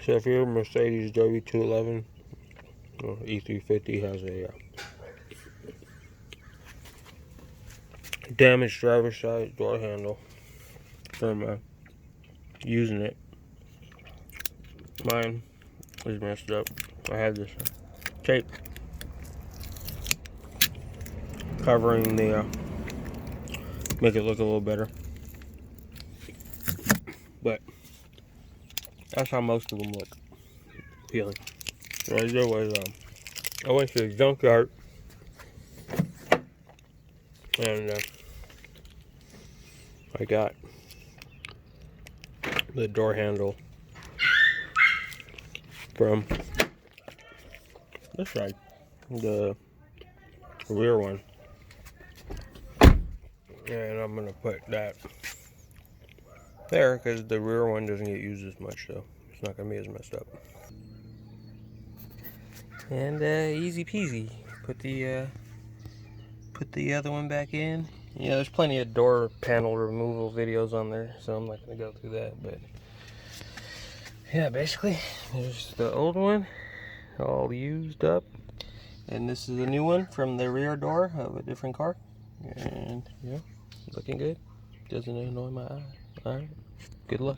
So if you're a Mercedes W211 or E350 has a damaged driver's side door handle from using it. Mine was messed up. I had this tape covering the make it look a little better, but that's how most of them look. Appealing. So there was I went to the junkyard and I got the door handle from this side, the rear one, and I'm gonna put that there because the rear one doesn't get used as much, so it's not gonna be as messed up. And easy peasy. Put the other one back in. Yeah, there's plenty of door panel removal videos on there, so I'm not gonna go through that. But yeah, basically, there's the old one, all used up, and this is a new one from the rear door of a different car. And yeah, looking good. Doesn't annoy my eye. All right, good luck.